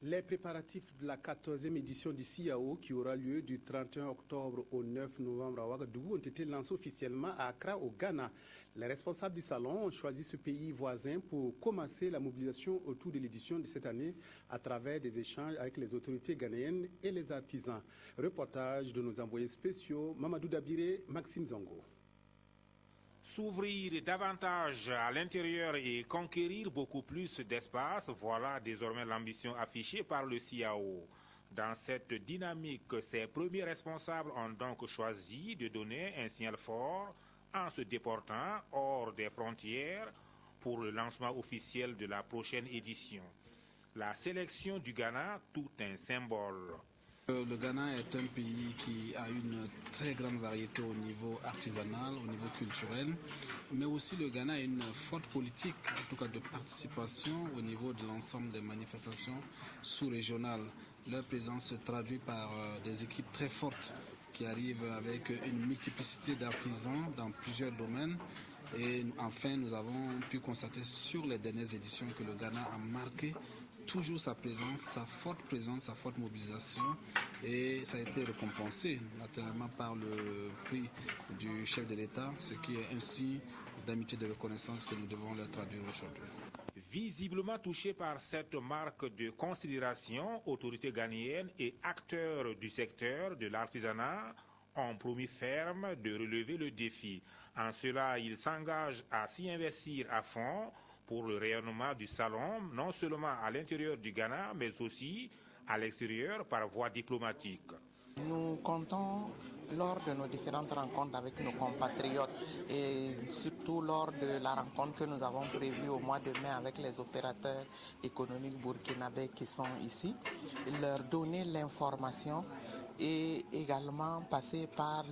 Les préparatifs de la 14e édition du CIAO qui aura lieu du 31 octobre au 9 novembre à Ouagadougou ont été lancés officiellement à Accra au Ghana. Les responsables du salon ont choisi ce pays voisin pour commencer la mobilisation autour de l'édition de cette année à travers des échanges avec les autorités ghanéennes et les artisans. Reportage de nos envoyés spéciaux Mamadou Dabiré, Maxime Zongo. S'ouvrir davantage à l'intérieur et conquérir beaucoup plus d'espace, voilà désormais l'ambition affichée par le CIAO. Dans cette dynamique, ses premiers responsables ont donc choisi de donner un signal fort en se déportant hors des frontières pour le lancement officiel de la prochaine édition. La sélection du Ghana, tout un symbole. Le Ghana est un pays qui a une très grande variété au niveau artisanal, au niveau culturel, mais aussi le Ghana a une forte politique, en tout cas de participation au niveau de l'ensemble des manifestations sous-régionales. Leur présence se traduit par des équipes très fortes qui arrivent avec une multiplicité d'artisans dans plusieurs domaines. Et enfin, nous avons pu constater sur les dernières éditions que le Ghana a marqué toujours sa présence, sa forte mobilisation, et ça a été récompensé naturellement par le prix du chef de l'État, ce qui est un signe d'amitié et de reconnaissance que nous devons leur traduire aujourd'hui. Visiblement touchés par cette marque de considération, autorités ghanéennes et acteurs du secteur de l'artisanat ont promis ferme de relever le défi. En cela, ils s'engagent à s'y investir à fond pour le rayonnement du salon, non seulement à l'intérieur du Ghana, mais aussi à l'extérieur par voie diplomatique. Nous comptons lors de nos différentes rencontres avec nos compatriotes et surtout lors de la rencontre que nous avons prévue au mois de mai avec les opérateurs économiques burkinabés qui sont ici, leur donner l'information et également passer par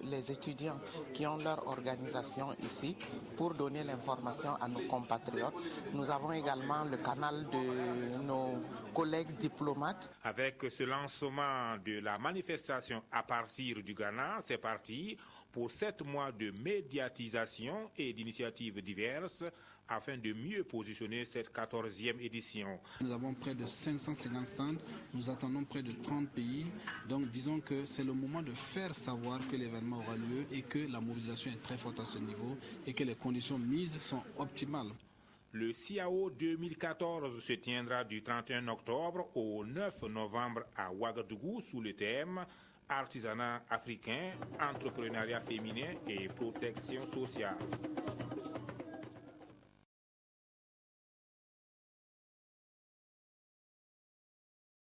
les étudiants qui ont leur organisation ici pour donner l'information à nos compatriotes. Nous avons également le canal de nos collègues diplomates. Avec ce lancement de la manifestation à partir du Ghana, c'est parti pour 7 mois de médiatisation et d'initiatives diverses afin de mieux positionner cette 14e édition. Nous avons près de 550 stands, nous attendons près de 30 pays, donc disons que c'est le moment de faire savoir que l'événement aura lieu et que la mobilisation est très forte à ce niveau et que les conditions mises sont optimales. Le CIAO 2014 se tiendra du 31 octobre au 9 novembre à Ouagadougou sous le thème Artisanat africain, entrepreneuriat féminin et protection sociale.